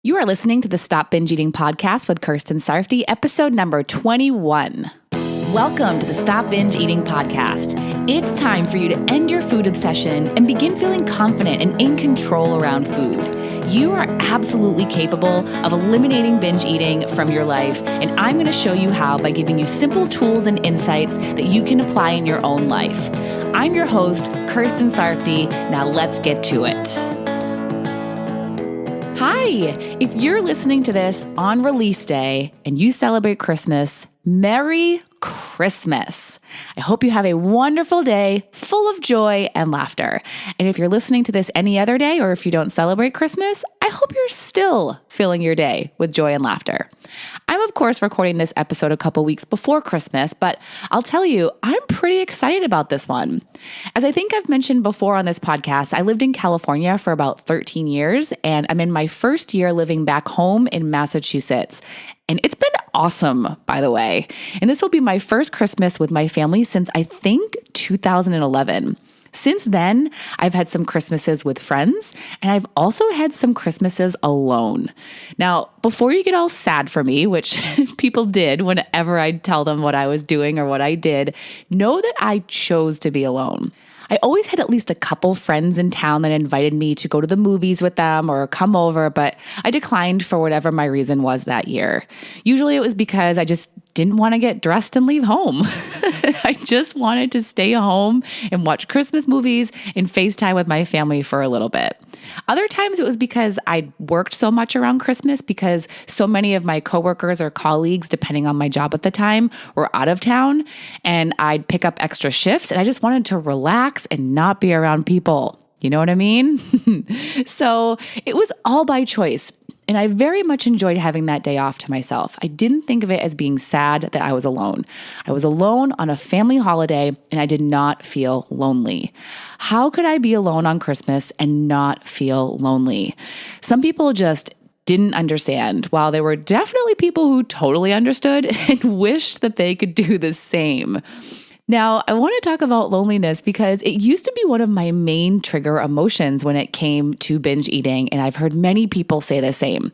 You are listening to the Stop Binge Eating podcast with Kirstin Sarfde, episode number 21. Welcome to the Stop Binge Eating podcast. It's time for you to end your food obsession and begin feeling confident and in control around food. You are absolutely capable of eliminating binge eating from your life, and I'm going to show you how by giving you simple tools and insights that you can apply in your own life. I'm your host, Kirstin Sarfde. Now let's get to it. Hi! If you're listening to this on release day and you celebrate Christmas, Merry Christmas. I hope you have a wonderful day full of joy and laughter. And if you're listening to this any other day, or if you don't celebrate Christmas, I hope you're still filling your day with joy and laughter. I'm, of course, recording this episode a couple weeks before Christmas, but I'll tell you, I'm pretty excited about this one. As I think I've mentioned before on this podcast, I lived in California for about 13 years, and I'm in my first year living back home in Massachusetts. And it's been awesome, by the way. And this will be my first Christmas with my family since I think 2011. Since then, I've had some Christmases with friends, and I've also had some Christmases alone. Now, before you get all sad for me, which people did whenever I'd tell them what I was doing or what I did, know that I chose to be alone. I always had at least a couple friends in town that invited me to go to the movies with them or come over, but I declined for whatever my reason was that year. Usually it was because I just didn't want to get dressed and leave home. I just wanted to stay home and watch Christmas movies and FaceTime with my family for a little bit. Other times it was because I worked so much around Christmas because so many of my coworkers or colleagues, depending on my job at the time, were out of town, and I'd pick up extra shifts and I just wanted to relax and not be around people. You know what I mean? So it was all by choice. And I very much enjoyed having that day off to myself. I didn't think of it as being sad that I was alone. I was alone on a family holiday, and I did not feel lonely. How could I be alone on Christmas and not feel lonely? Some people just didn't understand, while there were definitely people who totally understood and wished that they could do the same. Now, I want to talk about loneliness because it used to be one of my main trigger emotions when it came to binge eating, and I've heard many people say the same.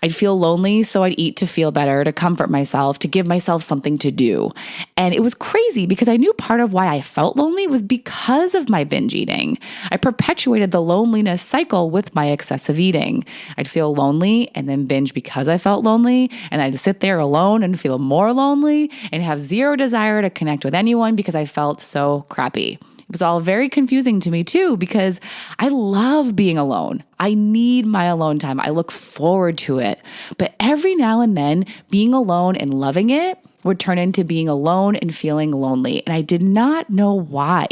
I'd feel lonely, so I'd eat to feel better, to comfort myself, to give myself something to do. And it was crazy because I knew part of why I felt lonely was because of my binge eating. I perpetuated the loneliness cycle with my excessive eating. I'd feel lonely and then binge because I felt lonely, and I'd sit there alone and feel more lonely and have zero desire to connect with anyone because I felt so crappy. It was all very confusing to me too because I love being alone. I need my alone time. I look forward to it. But every now and then, being alone and loving it would turn into being alone and feeling lonely, and I did not know why.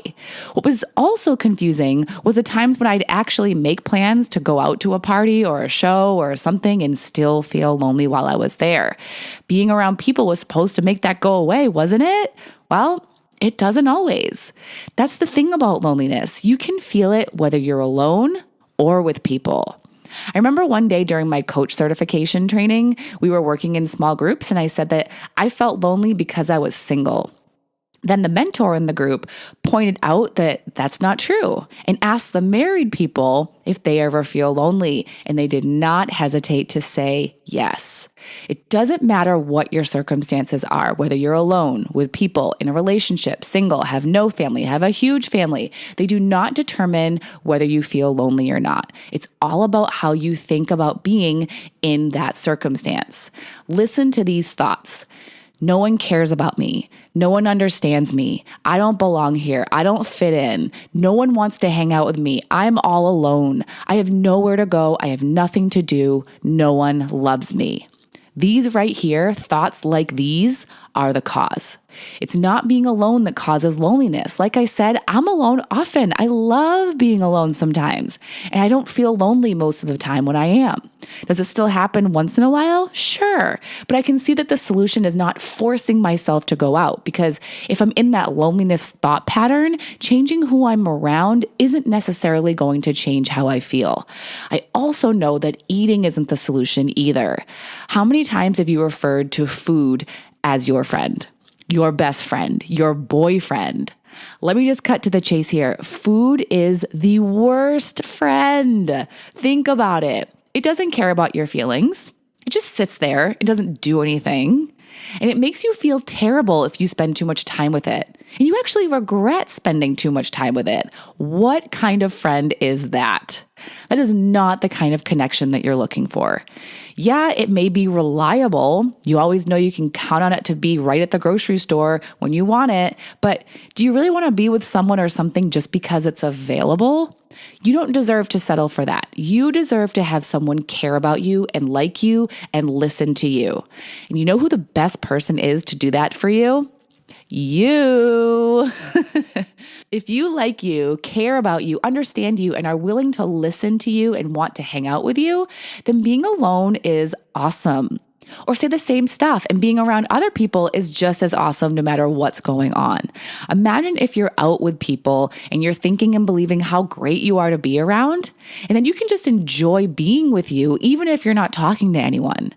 What was also confusing was the times when I'd actually make plans to go out to a party or a show or something and still feel lonely while I was there. Being around people was supposed to make that go away, wasn't it? Well, it doesn't always. That's the thing about loneliness. You can feel it whether you're alone or with people. I remember one day during my coach certification training, we were working in small groups, and I said that I felt lonely because I was single. Then the mentor in the group pointed out that that's not true and asked the married people if they ever feel lonely, and they did not hesitate to say yes. It doesn't matter what your circumstances are, whether you're alone, with people, in a relationship, single, have no family, have a huge family. They do not determine whether you feel lonely or not. It's all about how you think about being in that circumstance. Listen to these thoughts. No one cares about me. No one understands me. I don't belong here. I don't fit in. No one wants to hang out with me. I'm all alone. I have nowhere to go. I have nothing to do. No one loves me. These right here, thoughts like these, are the cause. It's not being alone that causes loneliness. Like I said, I'm alone often. I love being alone sometimes, and I don't feel lonely most of the time when I am. Does it still happen once in a while? Sure. But I can see that the solution is not forcing myself to go out, because if I'm in that loneliness thought pattern, changing who I'm around isn't necessarily going to change how I feel. I also know that eating isn't the solution either. How many times have you referred to food as your friend, your best friend, your boyfriend? Let me just cut to the chase here. Food is the worst friend. Think about it. It doesn't care about your feelings. It just sits there. It doesn't do anything. And it makes you feel terrible if you spend too much time with it. And you actually regret spending too much time with it. What kind of friend is that? That is not the kind of connection that you're looking for. Yeah, it may be reliable. You always know you can count on it to be right at the grocery store when you want it. But do you really want to be with someone or something just because it's available? You don't deserve to settle for that. You deserve to have someone care about you and like you and listen to you. And you know who the best person is to do that for you? You. If you like you, care about you, understand you, and are willing to listen to you and want to hang out with you, then being alone is awesome. Or say the same stuff, and being around other people is just as awesome no matter what's going on. Imagine if you're out with people and you're thinking and believing how great you are to be around, and then you can just enjoy being with you even if you're not talking to anyone.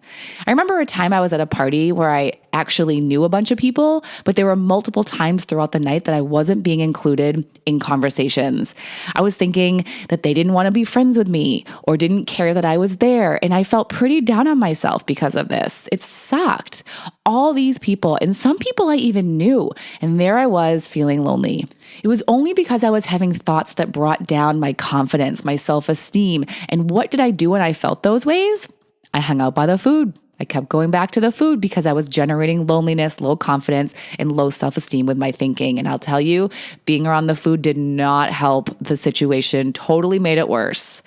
I remember a time I was at a party where I actually knew a bunch of people, but there were multiple times throughout the night that I wasn't being included in conversations. I was thinking that they didn't want to be friends with me or didn't care that I was there, and I felt pretty down on myself because of this. It sucked. All these people, and some people I even knew, and there I was feeling lonely. It was only because I was having thoughts that brought down my confidence, my self-esteem, and what did I do when I felt those ways? I hung out by the food. I kept going back to the food because I was generating loneliness, low confidence, and low self-esteem with my thinking. And I'll tell you, being around the food did not help the situation, totally made it worse.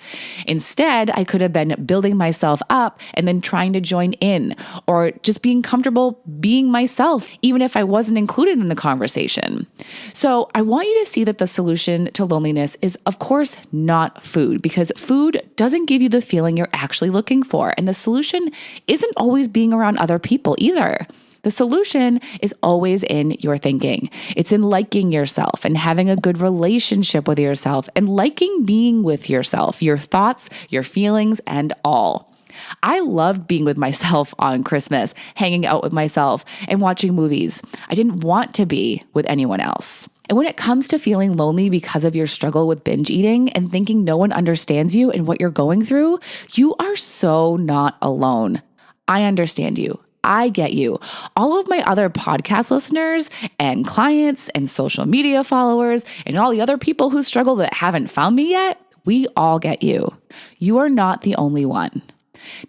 Instead, I could have been building myself up and then trying to join in, or just being comfortable being myself, even if I wasn't included in the conversation. So I want you to see that the solution to loneliness is, of course, not food, because food doesn't give you the feeling you're actually looking for. And the solution isn't always being around other people either. The solution is always in your thinking. It's in liking yourself and having a good relationship with yourself and liking being with yourself, your thoughts, your feelings, and all. I loved being with myself on Christmas, hanging out with myself and watching movies. I didn't want to be with anyone else. And when it comes to feeling lonely because of your struggle with binge eating and thinking no one understands you and what you're going through, you are so not alone. I understand you. I get you. All of my other podcast listeners and clients and social media followers and all the other people who struggle that haven't found me yet, we all get you. You are not the only one.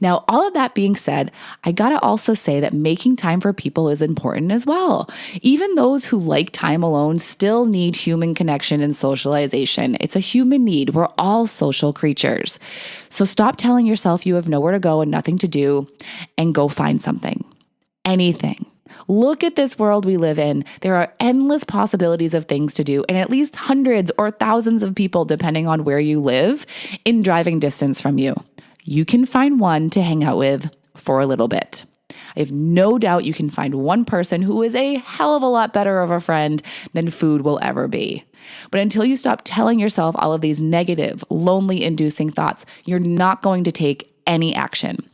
Now, all of that being said, I gotta also say that making time for people is important as well. Even those who like time alone still need human connection and socialization. It's a human need. We're all social creatures. So stop telling yourself you have nowhere to go and nothing to do, and go find something. Anything. Look at this world we live in. There are endless possibilities of things to do, and at least hundreds or thousands of people, depending on where you live, in driving distance from you. You can find one to hang out with for a little bit. I have no doubt you can find one person who is a hell of a lot better of a friend than food will ever be. But until you stop telling yourself all of these negative, lonely-inducing thoughts, you're not going to take any action.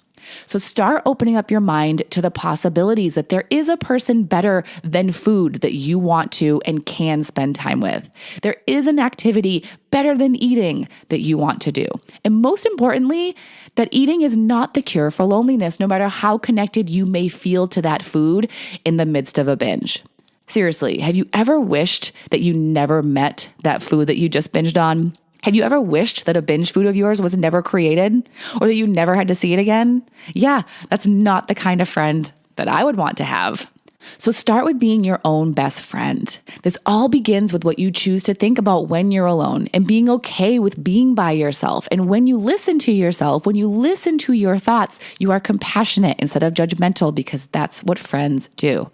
So start opening up your mind to the possibilities that there is a person better than food that you want to and can spend time with. There is an activity better than eating that you want to do. And most importantly, that eating is not the cure for loneliness, no matter how connected you may feel to that food in the midst of a binge. Seriously, have you ever wished that you never met that food that you just binged on? Have you ever wished that a binge food of yours was never created, or that you never had to see it again? Yeah, that's not the kind of friend that I would want to have. So start with being your own best friend. This all begins with what you choose to think about when you're alone and being okay with being by yourself. And when you listen to yourself, when you listen to your thoughts, you are compassionate instead of judgmental, because that's what friends do.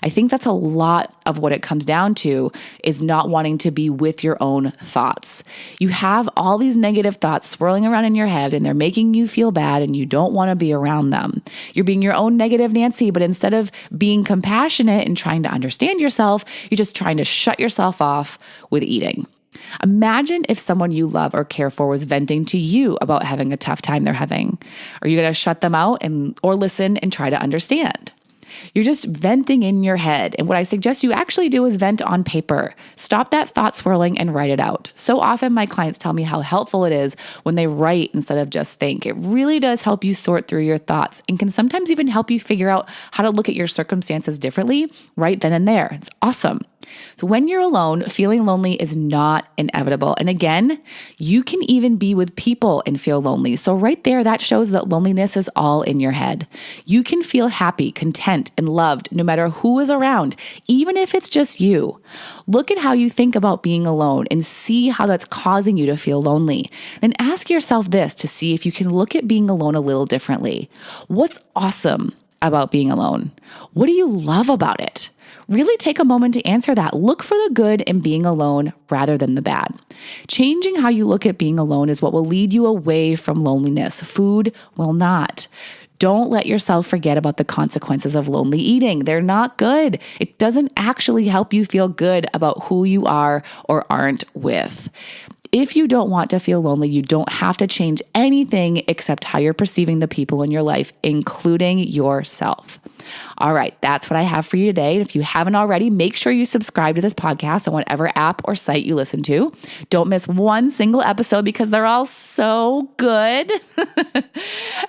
I think that's a lot of what it comes down to, is not wanting to be with your own thoughts. You have all these negative thoughts swirling around in your head and they're making you feel bad and you don't want to be around them. You're being your own negative Nancy, but instead of being compassionate and trying to understand yourself, you're just trying to shut yourself off with eating. Imagine if someone you love or care for was venting to you about having a tough time they're having. Are you going to shut them out or listen and try to understand? You're just venting in your head. And what I suggest you actually do is vent on paper. Stop that thought swirling and write it out. So often my clients tell me how helpful it is when they write instead of just think. It really does help you sort through your thoughts and can sometimes even help you figure out how to look at your circumstances differently right then and there. It's awesome. So when you're alone, feeling lonely is not inevitable. And again, you can even be with people and feel lonely. So right there, that shows that loneliness is all in your head. You can feel happy, content, and loved no matter who is around, even if it's just you. Look at how you think about being alone and see how that's causing you to feel lonely. Then ask yourself this to see if you can look at being alone a little differently. What's awesome about being alone? What do you love about it? Really take a moment to answer that. Look for the good in being alone rather than the bad. Changing how you look at being alone is what will lead you away from loneliness. Food will not. Don't let yourself forget about the consequences of lonely eating. They're not good. It doesn't actually help you feel good about who you are or aren't with. If you don't want to feel lonely, you don't have to change anything except how you're perceiving the people in your life, including yourself. All right, that's what I have for you today. And if you haven't already, make sure you subscribe to this podcast on whatever app or site you listen to. Don't miss one single episode because they're all so good.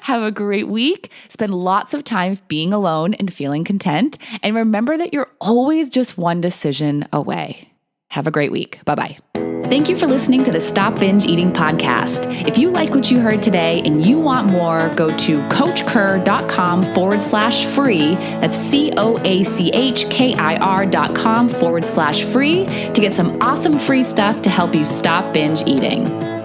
Have a great week. Spend lots of time being alone and feeling content. And remember that you're always just one decision away. Have a great week. Bye-bye. Thank you for listening to the Stop Binge Eating podcast. If you like what you heard today and you want more, go to coachkir.com/free. That's COACHKIR.com/free to get some awesome free stuff to help you stop binge eating.